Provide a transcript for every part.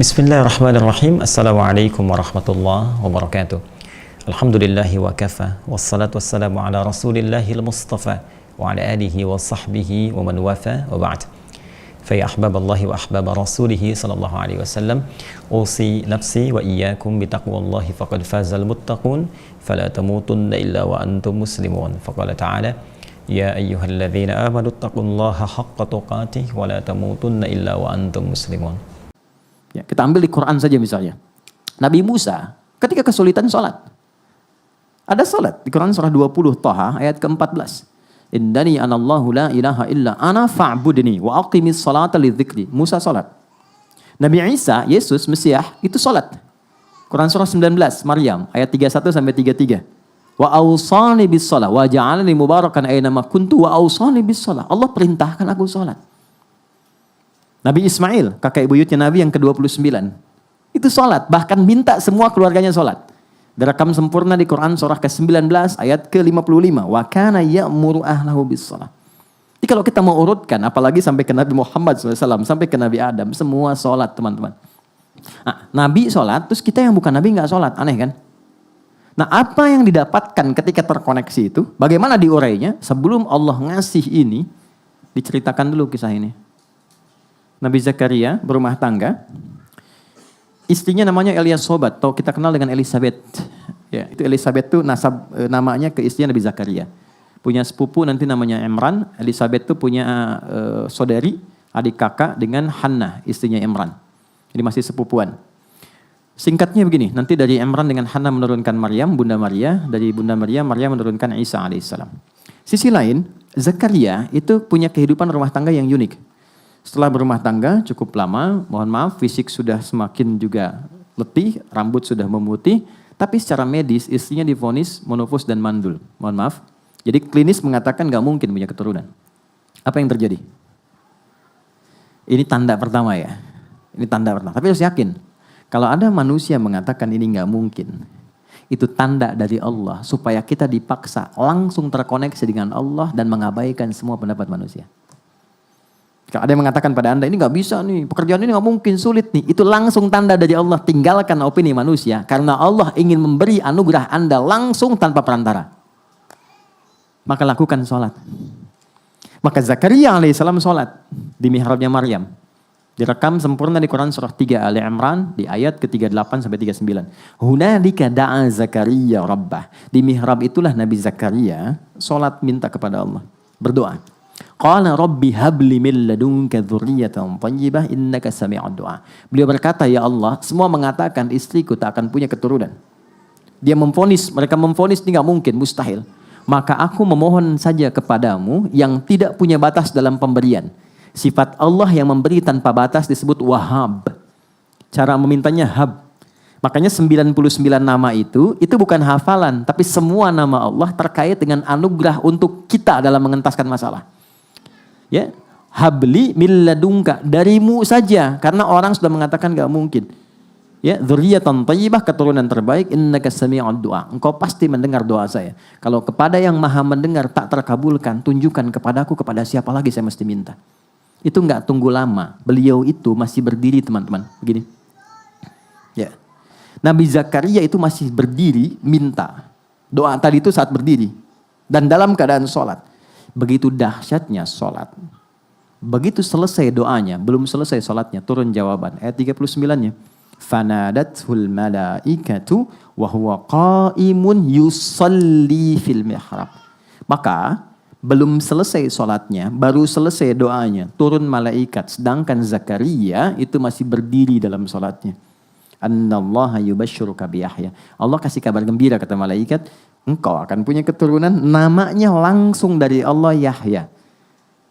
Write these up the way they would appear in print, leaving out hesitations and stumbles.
Bismillahirrahmanirrahim. Assalamualaikum warahmatullahi wabarakatuh. Alhamdulillahi wa kafa. Wassalatu wassalamu ala rasulillahil mustafa wa ala alihi wa sahbihi wa man wafa wa ba'd. Faya ahbaballahi wa ahbab rasulihi sallallahu alaihi wasallam, usi nafsi wa iyyakum bitaqwallahi faqad fazal muttaqun fala tamutunna illa wa antum muslimun. Faqala ta'ala ya ayyuhalladzina amanu taqullaha haqqa tuqatih wa la tamutunna illa wa antum muslimun. Ya, kita ambil di Quran saja misalnya. Nabi Musa ketika kesulitan sholat. Ada sholat di Quran surah 20 Thaha ayat ke-14. Innani anallahu la ilaha illa ana fa'budni wa aqimis salata lidzikri. Musa sholat. Nabi Isa, Yesus, Mesias itu sholat. Quran surah 19 Maryam ayat 31 sampai 33. Wa awsani bis shalah wa ja'alani mubarakan aina ma kuntu wa awsani bis shalah. Allah perintahkan aku sholat. Nabi Ismail, kakek buyutnya Nabi yang ke-29. Itu sholat, bahkan minta semua keluarganya sholat. Direkam sempurna di Quran surah ke-19 ayat ke-55. Wa kana ya'muru ahlahu bis shalah. Jadi kalau kita mau urutkan, apalagi sampai ke Nabi Muhammad SAW, sampai ke Nabi Adam, semua sholat teman-teman. Nah, Nabi sholat, terus kita yang bukan Nabi nggak sholat, aneh kan? Nah, apa yang didapatkan ketika terkoneksi itu, bagaimana diurainya? Sebelum Allah ngasih ini, diceritakan dulu kisah ini. Nabi Zakaria berumah tangga, istrinya namanya Eliasobat, atau kita kenal dengan Elizabeth. Ya, itu Elizabeth itu namanya ke istrinya Nabi Zakaria. Punya sepupu nanti namanya Imran. Elizabeth itu punya saudari, adik kakak dengan Hannah, istrinya Imran. Ini masih sepupuan. Singkatnya begini, nanti dari Imran dengan Hannah menurunkan Maryam, Bunda Maria. Dari Bunda Maria, Maria menurunkan Isa alaihissalam. Sisi lain, Zakaria itu punya kehidupan rumah tangga yang unik. Setelah berumah tangga cukup lama, mohon maaf, fisik sudah semakin juga letih, rambut sudah memutih, tapi secara medis istrinya divonis monofos dan mandul. Mohon maaf. Jadi klinis mengatakan nggak mungkin punya keturunan. Apa yang terjadi? Ini tanda pertama ya. Ini tanda pertama. Tapi harus yakin. Kalau ada manusia mengatakan ini nggak mungkin, itu tanda dari Allah supaya kita dipaksa langsung terkoneksi dengan Allah dan mengabaikan semua pendapat manusia. Kalau ada yang mengatakan pada Anda, ini nggak bisa nih, pekerjaan ini nggak mungkin, sulit nih. Itu langsung tanda dari Allah, tinggalkan opini manusia. Karena Allah ingin memberi anugerah Anda langsung tanpa perantara. Maka lakukan sholat. Maka Zakaria alaihissalam sholat di mihrabnya Maryam. Direkam sempurna di Quran surah 3 Ali Imran di ayat ke-38 sampai 39. Hunalika da'a Zakaria rabbah. Di mihrab itulah Nabi Zakaria sholat minta kepada Allah. Berdoa. Qala rabbi habli min ladunka dzurriyyatan thayyibah innaka sami'ud du'a. Beliau berkata, ya Allah, semua mengatakan istriku tak akan punya keturunan. Dia mereka memvonis ini enggak mungkin, mustahil. Maka aku memohon saja kepadamu yang tidak punya batas dalam pemberian. Sifat Allah yang memberi tanpa batas disebut Wahhab. Cara memintanya hab. Makanya 99 nama itu bukan hafalan, tapi semua nama Allah terkait dengan anugerah untuk kita dalam mengentaskan masalah. Ya, habli min ladunka, darimu saja, karena orang sudah mengatakan enggak mungkin. Ya, dzurriyyatan thayyibah, keturunan terbaik, innaka sami'ud du'a. Engkau pasti mendengar doa saya. Kalau kepada yang Maha mendengar tak terkabulkan, tunjukkan kepadaku kepada siapa lagi saya mesti minta. Itu enggak tunggu lama. Beliau itu masih berdiri, teman-teman. Begini. Ya. Nabi Zakaria itu masih berdiri minta. Doa tadi itu saat berdiri dan dalam keadaan sholat. Begitu dahsyatnya sholat. Begitu selesai doanya, belum selesai sholatnya, turun jawaban. Ayat 39-nya. Fanadathul malaikatu wa huwa qa'imun yusalli fil mihrab. Maka belum selesai sholatnya, baru selesai doanya, turun malaikat. Sedangkan Zakaria itu masih berdiri dalam sholatnya. Annallaha yubashshiruka bi Yahya. Allah kasih kabar gembira, kata malaikat, engkau akan punya keturunan, namanya langsung dari Allah Yahya.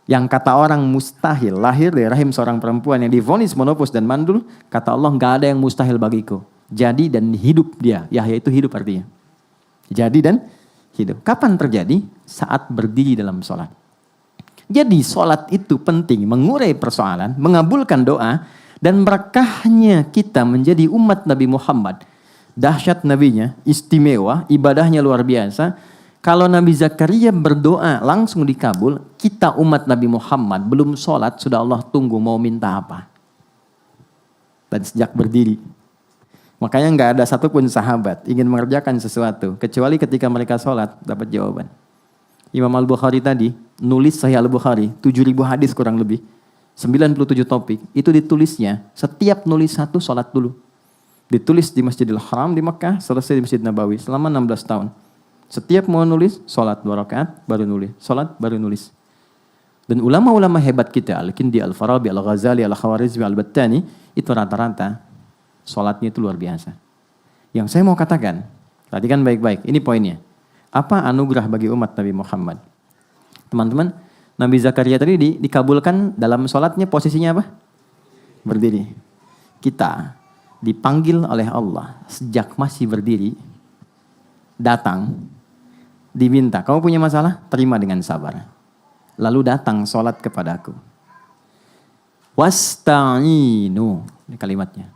Yang kata orang mustahil, lahir dari rahim seorang perempuan yang divonis monopos dan mandul, kata Allah nggak ada yang mustahil bagiku. Jadi dan hidup dia. Yahya itu hidup artinya. Jadi dan hidup. Kapan terjadi? Saat berdiri dalam sholat. Jadi sholat itu penting, mengurai persoalan, mengabulkan doa, dan berkahnya kita menjadi umat Nabi Muhammad. Dahsyat nabinya, istimewa, ibadahnya luar biasa. Kalau Nabi Zakaria berdoa langsung dikabul, kita umat Nabi Muhammad belum sholat, sudah Allah tunggu mau minta apa. dan sejak berdiri. Makanya nggak ada satupun sahabat ingin mengerjakan sesuatu kecuali ketika mereka sholat dapat jawaban. Imam Al-Bukhari tadi nulis Sahih Al-Bukhari 7.000 hadis kurang lebih, 97 topik. Itu ditulisnya setiap nulis satu sholat dulu. Ditulis di Masjidil Haram di Mekah, selesai di Masjid Nabawi selama 16 tahun. Setiap mau nulis sholat 2 rakaat baru nulis, sholat baru nulis. Dan ulama-ulama hebat kita, Al-Kindi, Al-Farabi, Al-Ghazali, Al-Khawarizmi, Al-Battani, itu rata-rata sholatnya itu luar biasa. Yang saya mau katakan, perhatikan baik-baik, ini poinnya. Apa anugerah bagi umat Nabi Muhammad? Teman-teman, Nabi Zakaria tadi dikabulkan dalam sholatnya posisinya apa? Berdiri. Kita dipanggil oleh Allah sejak masih berdiri, datang, diminta, kamu punya masalah? Terima dengan sabar. Lalu datang sholat kepadaku. Wasta'inu, ini kalimatnya.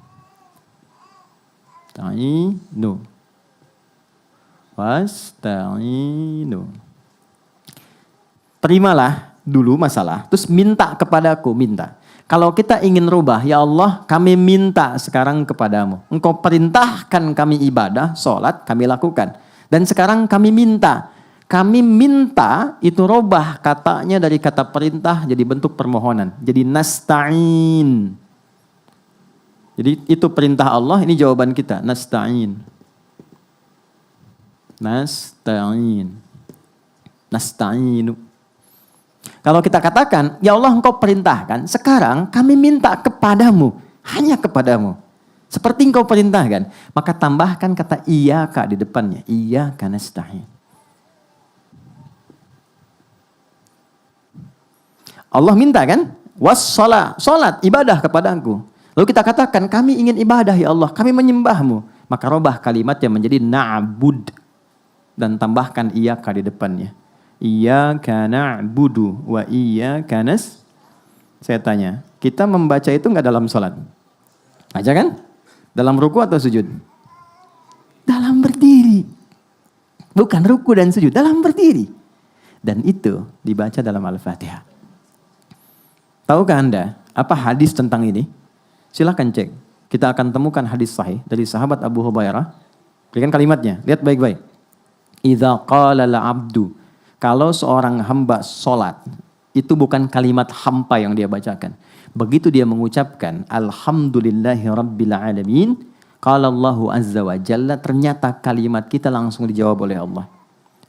Ta'inu. Wasta'inu. Terimalah dulu masalah, terus minta kepadaku, minta. Kalau kita ingin rubah, ya Allah kami minta sekarang kepadamu. Engkau perintahkan kami ibadah, sholat, kami lakukan. Dan sekarang kami minta itu rubah katanya dari kata perintah jadi bentuk permohonan. Jadi nasta'in. Jadi itu perintah Allah, ini jawaban kita, nasta'in. Nasta'in. Nasta'inu. Kalau kita katakan, ya Allah engkau perintahkan, sekarang kami minta kepadamu, hanya kepadamu. Seperti engkau perintahkan, maka tambahkan kata iyyaka di depannya, iyyaka nasta'in. Allah minta kan, wassalah, salat, ibadah kepadaku. Lalu kita katakan, kami ingin ibadah ya Allah, kami menyembahmu. Maka robah kalimatnya menjadi na'bud. Dan tambahkan iyyaka di depannya. Iyyaka na'budu wa iyyaka nas. Saya tanya, kita membaca itu enggak dalam salat? Aja kan? Dalam ruku atau sujud? Dalam berdiri. Bukan ruku dan sujud, dalam berdiri. Dan itu dibaca dalam Al-Fatihah. Tahukah Anda apa hadis tentang ini? Silahkan cek. Kita akan temukan hadis sahih dari sahabat Abu Hurairah. Berikan kalimatnya, lihat baik-baik. Idza qala al-'abdu, kalau seorang hamba sholat, itu bukan kalimat hampa yang dia bacakan. Begitu dia mengucapkan alhamdulillahi rabbil alamin, qala Allahu azza wa jalla, ternyata kalimat kita langsung dijawab oleh Allah.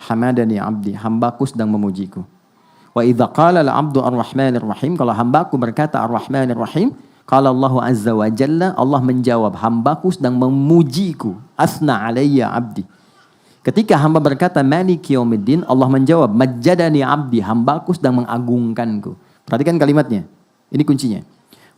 Hamadani abdi, hambaku sedang memujiku. Wa idza qala al-'abdu ar-rahmanir rahim, kalau hambaku berkata ar-rahmanir rahim, qala Allahu azza wa jalla, Allah menjawab hambaku sedang memujiku. Asna alayya abdi. Ketika hamba berkata maliki yaumiddin, Allah menjawab majjadani abdi, hambaku sedang mengagungkanku. Perhatikan kalimatnya. Ini kuncinya.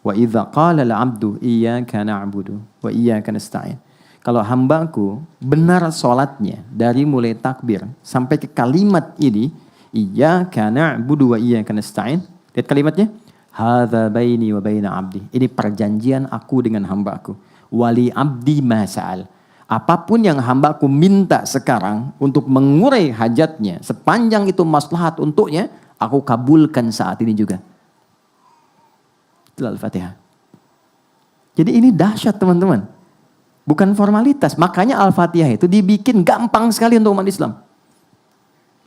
Wa idza qala al-'abdu iyyaka na'budu wa iyyaka nasta'in. Kalau hambaku benar salatnya dari mulai takbir sampai ke kalimat ini, iyyaka na'budu wa iyyaka nasta'in. Lihat kalimatnya. Hadza baini wa baina 'abdi. Ini perjanjian aku dengan hambaku. Wali 'abdi ma sa'al. Apapun yang hambaku minta sekarang untuk mengurai hajatnya, sepanjang itu maslahat untuknya, aku kabulkan saat ini juga. Itu Al-Fatihah. Jadi ini dahsyat teman-teman. Bukan formalitas. Makanya Al-Fatihah itu dibikin gampang sekali untuk umat Islam.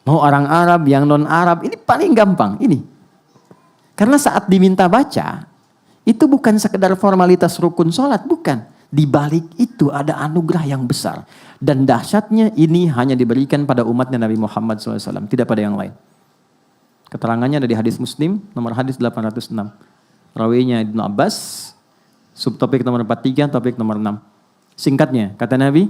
Mau orang Arab, yang non-Arab, ini paling gampang. Ini. Karena saat diminta baca, itu bukan sekedar formalitas rukun sholat, bukan. Di balik itu ada anugerah yang besar. Dan dahsyatnya ini hanya diberikan pada umatnya Nabi Muhammad SAW. Tidak pada yang lain. Keterangannya ada di hadis Muslim, nomor hadis 806. Rawinya Ibnu Abbas, subtopik nomor 43, topik nomor 6. Singkatnya, kata Nabi,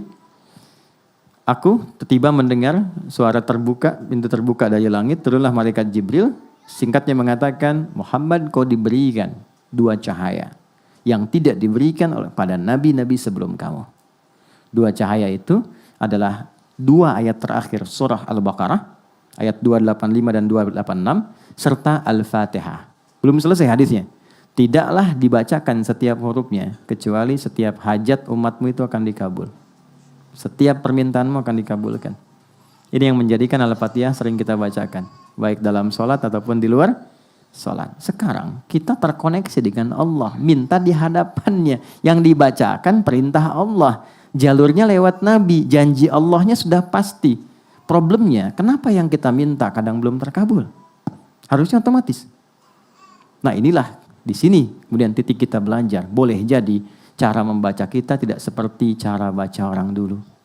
aku tiba mendengar suara terbuka, pintu terbuka dari langit, turunlah malaikat Jibril. Singkatnya mengatakan, Muhammad kau diberikan 2 cahaya. Yang tidak diberikan pada nabi-nabi sebelum kamu. 2 cahaya itu adalah 2 ayat terakhir surah Al-Baqarah, ayat 285 dan 286, serta Al-Fatihah. Belum selesai hadisnya. Tidaklah dibacakan setiap hurufnya, kecuali setiap hajat umatmu itu akan dikabul. Setiap permintaanmu akan dikabulkan. Ini yang menjadikan Al-Fatihah sering kita bacakan. Baik dalam sholat ataupun di luar sholat. Sekarang kita terkoneksi dengan Allah, minta di hadapannya. Yang dibacakan perintah Allah, jalurnya lewat Nabi, janji Allahnya sudah pasti. Problemnya, kenapa yang kita minta kadang belum terkabul? Harusnya otomatis. Nah inilah di sini kemudian titik kita belajar. Boleh jadi cara membaca kita tidak seperti cara baca orang dulu.